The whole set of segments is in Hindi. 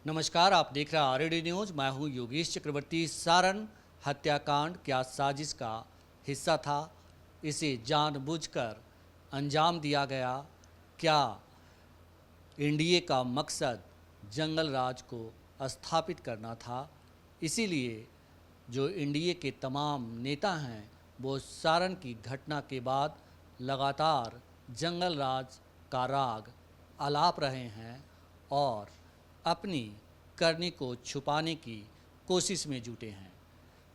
नमस्कार, आप देख रहे हैं आरएडी न्यूज। मैं हूं योगेश चक्रवर्ती। सारण हत्याकांड क्या साजिश का हिस्सा था? इसे जानबूझकर अंजाम दिया गया? क्या एनडीए का मकसद जंगल राज को स्थापित करना था? इसीलिए जो एनडीए के तमाम नेता हैं वो सारण की घटना के बाद लगातार जंगल राज का राग आलाप रहे हैं और अपनी करनी को छुपाने की कोशिश में जुटे हैं।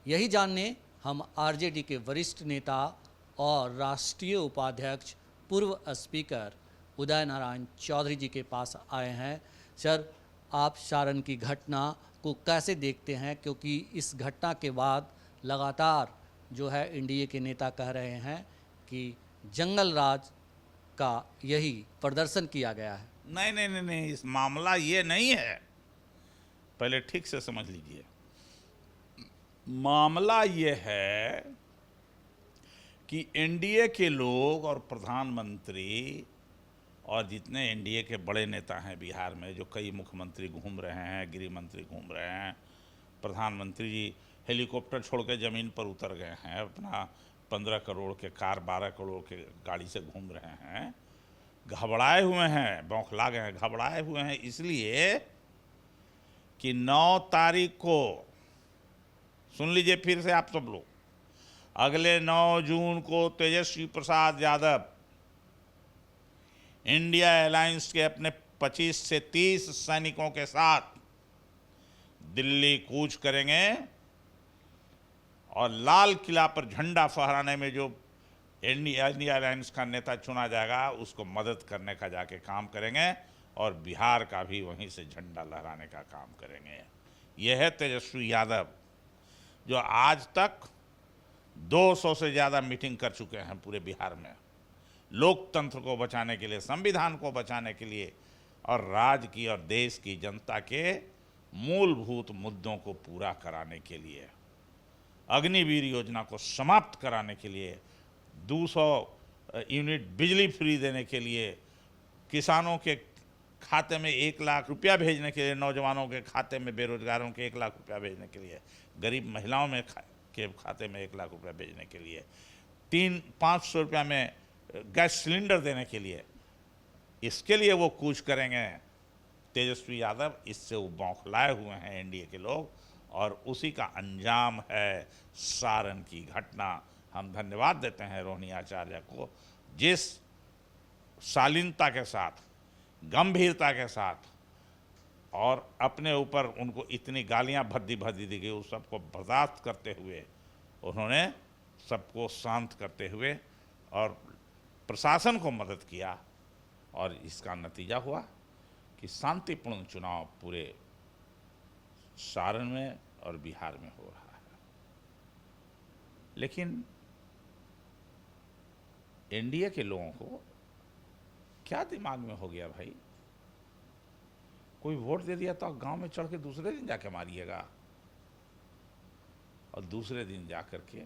यही जानने हम आरजेडी के वरिष्ठ नेता और राष्ट्रीय उपाध्यक्ष पूर्व स्पीकर उदय नारायण चौधरी जी के पास आए हैं। सर, आप सारण की घटना को कैसे देखते हैं? क्योंकि इस घटना के बाद लगातार जो है एनडीए के नेता कह रहे हैं कि जंगल राज का यही प्रदर्शन किया गया है। नहीं नहीं नहीं नहीं, इस मामला ये नहीं है। पहले ठीक से समझ लीजिए, मामला ये है कि एनडीए के लोग और प्रधानमंत्री और जितने एनडीए के बड़े नेता हैं बिहार में, जो कई मुख्यमंत्री घूम रहे हैं, गृह मंत्री घूम रहे हैं, प्रधानमंत्री जी हेलीकॉप्टर छोड़ के ज़मीन पर उतर गए हैं, अपना 15 करोड़ के कार 12 करोड़ के गाड़ी से घूम रहे हैं, घबराए हुए हैं, बौखला गए हैं, घबराए हुए हैं इसलिए कि 9 तारीख को, सुन लीजिए फिर से आप सब लोग, अगले 9 जून को तेजस्वी प्रसाद यादव इंडिया अलायंस के अपने 25 से 30 सैनिकों के साथ दिल्ली कूच करेंगे और लाल किला पर झंडा फहराने में जो इंडिया अलायंस का नेता चुना जाएगा उसको मदद करने का जाके काम करेंगे और बिहार का भी वहीं से झंडा लहराने का काम करेंगे। यह है तेजस्वी यादव, जो आज तक 200 से ज़्यादा मीटिंग कर चुके हैं पूरे बिहार में, लोकतंत्र को बचाने के लिए, संविधान को बचाने के लिए और राज्य की और देश की जनता के मूलभूत मुद्दों को पूरा कराने के लिए, अग्निवीर योजना को समाप्त कराने के लिए, 200 यूनिट बिजली फ्री देने के लिए, किसानों के खाते में 1 लाख रुपया भेजने के लिए, नौजवानों के खाते में, बेरोजगारों के 1 लाख रुपया भेजने के लिए, गरीब महिलाओं में के खाते में 1 लाख रुपया भेजने के लिए, 500 रुपया में गैस सिलेंडर देने के लिए, इसके लिए वो कूच करेंगे तेजस्वी यादव। इससे वो बौखलाए हुए हैं एनडीए के लोग और उसी का अंजाम है सारण की घटना। हम धन्यवाद देते हैं रोहिणी आचार्य को, जिस शालीनता के साथ, गंभीरता के साथ और अपने ऊपर उनको इतनी गालियां भद्दी भद्दी दी गई, उस सबको बर्दाश्त करते हुए उन्होंने सबको शांत करते हुए और प्रशासन को मदद किया और इसका नतीजा हुआ कि शांतिपूर्ण चुनाव पूरे सारण में और बिहार में हो रहा है। लेकिन एनडीए के लोगों को क्या दिमाग में हो गया भाई, कोई वोट दे दिया तो गांव में चढ़ के दूसरे दिन जाके मारिएगा, और दूसरे दिन जाकर के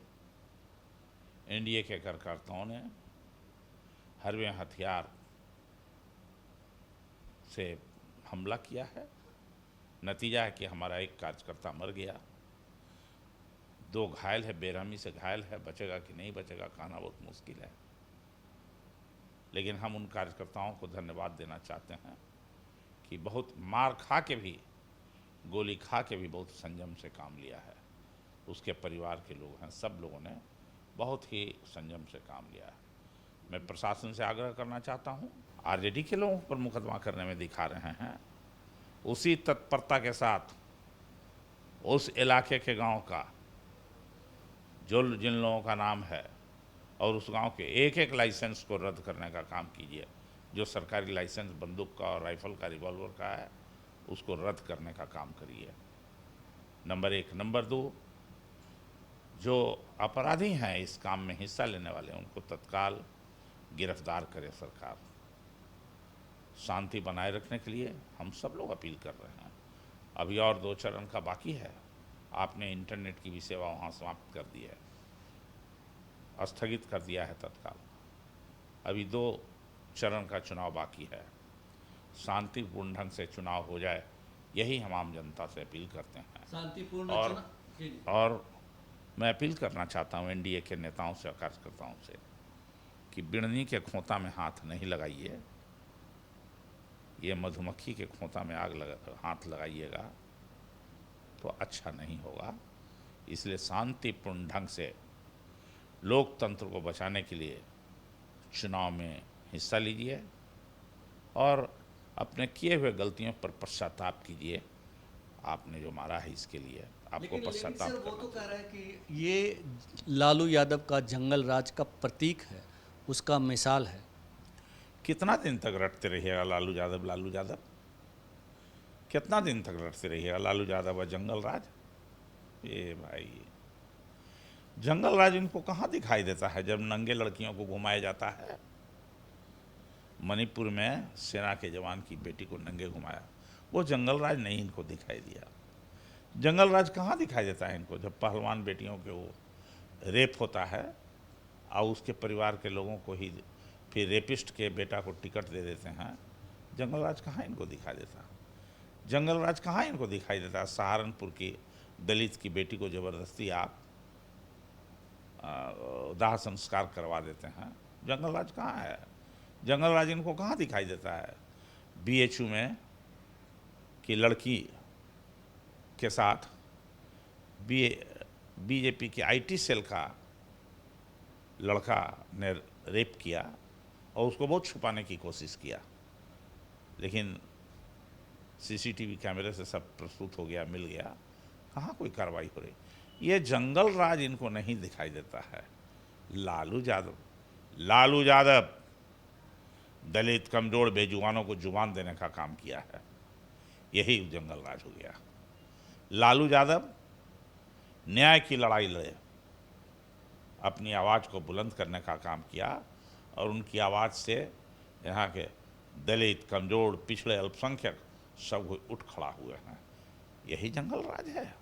एनडीए के कार्यकर्ताओं ने हरवे हथियार से हमला किया है। नतीजा है कि हमारा एक कार्यकर्ता मर गया, 2 घायल है, बेरहमी से घायल है, बचेगा कि नहीं बचेगा कहना बहुत मुश्किल है। लेकिन हम उन कार्यकर्ताओं को धन्यवाद देना चाहते हैं कि बहुत मार खा के भी, गोली खा के भी बहुत संयम से काम लिया है। उसके परिवार के लोग हैं, सब लोगों ने बहुत ही संयम से काम लिया है। मैं प्रशासन से आग्रह करना चाहता हूँ, आरजेडी के लोगों पर मुकदमा करने में दिखा रहे हैं उसी तत्परता के साथ उस इलाके के गांव का जो जिन लोगों का नाम है और उस गांव के एक एक लाइसेंस को रद्द करने का काम कीजिए। जो सरकारी लाइसेंस बंदूक का और राइफल का, रिवॉल्वर का है, उसको रद्द करने का काम करिए, नंबर 1। नंबर 2, जो अपराधी हैं इस काम में हिस्सा लेने वाले, उनको तत्काल गिरफ्तार करे सरकार। शांति बनाए रखने के लिए हम सब लोग अपील कर रहे हैं। अभी और 2 चरण का बाकी है। आपने इंटरनेट की भी सेवा वहाँ समाप्त कर दी है, स्थगित कर दिया है तत्काल। अभी 2 चरण का चुनाव बाकी है। शांतिपूर्ण ढंग से चुनाव हो जाए, यही हम आम जनता से अपील करते हैं। शांतिपूर्ण और- चुनाव जी, जी। और मैं अपील करना चाहता हूँ एनडीए के नेताओं से और कार्यकर्ताओं से कि बिड़नी के खोता में हाथ नहीं लगाइए। ये मधुमक्खी के खोता में हाथ लगाइएगा तो अच्छा नहीं होगा। इसलिए शांतिपूर्ण ढंग से लोकतंत्र को बचाने के लिए चुनाव में हिस्सा लीजिए और अपने किए हुए गलतियों पर पश्चाताप कीजिए। आपने जो मारा है इसके लिए आपको लेकिन पश्चाताप सर वो करना तो कह चाहिए। रहा है कि ये लालू यादव का जंगल राज का प्रतीक है, उसका मिसाल है। कितना दिन तक रटते रहिएगा लालू यादव लालू यादव? कितना दिन तक रटते रहिएगा लालू यादव और जंगल राज? ये भाई जंगल राज इनको कहाँ दिखाई देता है जब नंगे लड़कियों को घुमाया जाता है? मणिपुर में सेना के जवान की बेटी को नंगे घुमाया, वो जंगल राज नहीं इनको दिखाई दिया। जंगल राज कहाँ दिखाई देता है इनको जब पहलवान बेटियों के वो रेप होता है और उसके परिवार के लोगों को ही फिर रेपिस्ट के बेटा को टिकट दे देते हैं। जंगल राज कहाँ इनको दिखाई देता? जंगल राज कहाँ इनको दिखाई देता? सहारनपुर की दलित की बेटी को ज़बरदस्ती आप दाह संस्कार करवा देते हैं। जंगल राज कहाँ है? जंगल राज इनको कहाँ दिखाई देता है? बीएचयू में की लड़की के साथ बीजेपी के आईटी सेल का लड़का ने रेप किया और उसको बहुत छुपाने की कोशिश किया, लेकिन सीसीटीवी कैमरे से सब प्रस्तुत हो गया, मिल गया। कहाँ कोई कार्रवाई हो रही? ये जंगल राज इनको नहीं दिखाई देता है। लालू यादव दलित कमजोर बेजुबानों को जुबान देने का काम किया है, यही जंगल राज हो गया। लालू यादव न्याय की लड़ाई लड़े, अपनी आवाज़ को बुलंद करने का काम किया और उनकी आवाज़ से यहाँ के दलित कमजोर पिछड़े अल्पसंख्यक सब उठ खड़ा हुए हैं। यही जंगल राज है।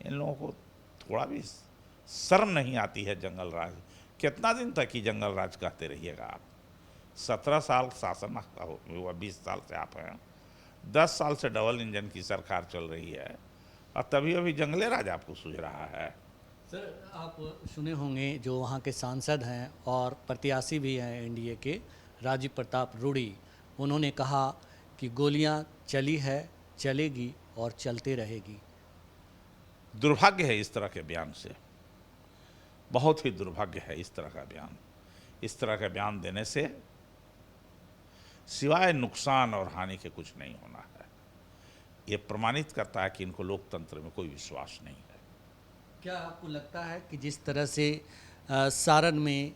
इन लोगों को थोड़ा भी शर्म नहीं आती है जंगल राज। कितना दिन तक ही जंगल राज कहते रहिएगा आप? 17 साल शासन हुआ, 20 साल से आप हैं, 10 साल से डबल इंजन की सरकार चल रही है और तभी अभी जंगले राज आपको सूझ रहा है। सर आप सुने होंगे जो वहाँ के सांसद हैं और प्रत्याशी भी हैं एनडीए के, राजीव प्रताप रूडी, उन्होंने कहा कि गोलियां चली है, चलेगी और चलते रहेगी। दुर्भाग्य है इस तरह के बयान से, बहुत ही दुर्भाग्य है इस तरह का बयान। इस तरह का बयान देने से सिवाय नुकसान और हानि के कुछ नहीं होना है। ये प्रमाणित करता है कि इनको लोकतंत्र में कोई विश्वास नहीं है। क्या आपको लगता है कि जिस तरह से सारण में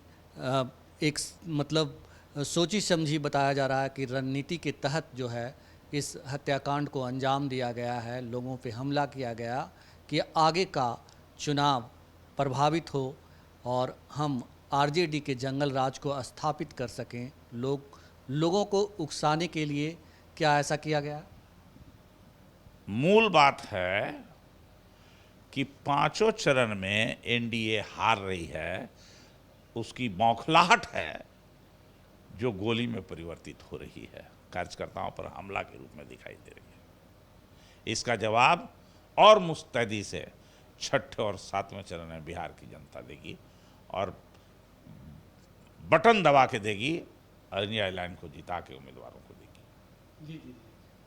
एक मतलब सोची समझी बताया जा रहा है कि रणनीति के तहत जो है इस हत्याकांड को अंजाम दिया गया है, लोगों पे हमला किया गया कि आगे का चुनाव प्रभावित हो और हम आरजेडी के जंगल राज को स्थापित कर सकें, लोगों को उकसाने के लिए क्या ऐसा किया गया? मूल बात है कि पांचों चरण में एनडीए हार रही है, उसकी बौखलाहट है जो गोली में परिवर्तित हो रही है, कार्यकर्ताओं पर हमला के रूप में दिखाई दे रही है। इसका जवाब और मुस्तैदी से छठे और सातवें चरण में बिहार की जनता देगी और बटन दबा के देगी, इंडिया आइलैंड को जिता के उम्मीदवारों को देगी। जी।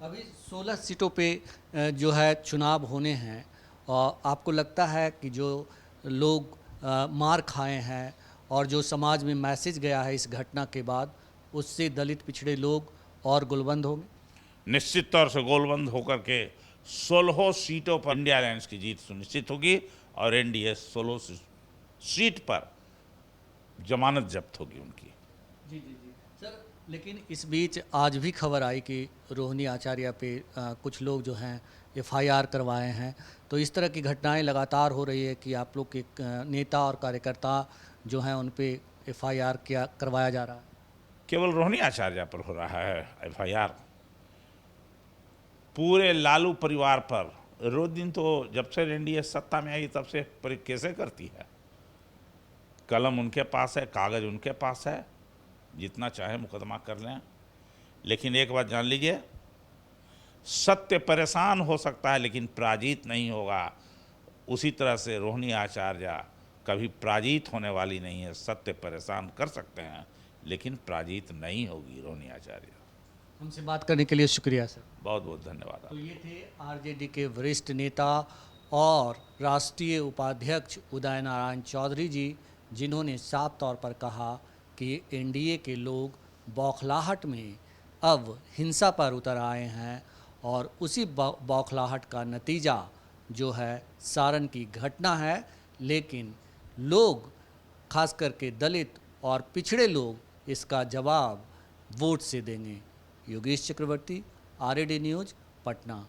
अभी 16 सीटों पे जो है चुनाव होने हैं और आपको लगता है कि जो लोग मार खाए हैं और जो समाज में मैसेज गया है इस घटना के बाद, उससे दलित पिछड़े लोग और गोलबंद होंगे? निश्चित तौर से गोलबंद होकर के 16 सीटों पर इंडिया अलायंस की जीत सुनिश्चित होगी और एनडीए 16 सीट पर जमानत जब्त होगी उनकी। जी सर, लेकिन इस बीच आज भी खबर आई कि रोहिणी आचार्य पे कुछ लोग जो हैं एफआईआर करवाए हैं। तो इस तरह की घटनाएं लगातार हो रही है कि आप लोग के नेता और कार्यकर्ता जो हैं उन पे एफआईआर करवाया जा रहा है? केवल रोहिणी आचार्य पर हो रहा है एफआईआर? पूरे लालू परिवार पर रोज दिन तो जब से एनडीए सत्ता में आई तब से कैसे करती है। कलम उनके पास है, कागज उनके पास है, जितना चाहे मुकदमा कर लें। लेकिन एक बात जान लीजिए, सत्य परेशान हो सकता है लेकिन पराजित नहीं होगा। उसी तरह से रोहिणी आचार्य कभी पराजित होने वाली नहीं है। सत्य परेशान कर सकते हैं लेकिन पराजित नहीं होगी रोहिणी आचार्य। हमसे बात करने के लिए शुक्रिया सर। बहुत बहुत धन्यवाद। तो ये थे आरजेडी के वरिष्ठ नेता और राष्ट्रीय उपाध्यक्ष उदय नारायण चौधरी जी, जिन्होंने साफ तौर पर कहा कि एनडीए के लोग बौखलाहट में अब हिंसा पर उतर आए हैं और उसी बौखलाहट का नतीजा जो है सारण की घटना है। लेकिन लोग, खास करके दलित और पिछड़े लोग, इसका जवाब वोट से देंगे। योगेश चक्रवर्ती, आरएडी न्यूज़, पटना।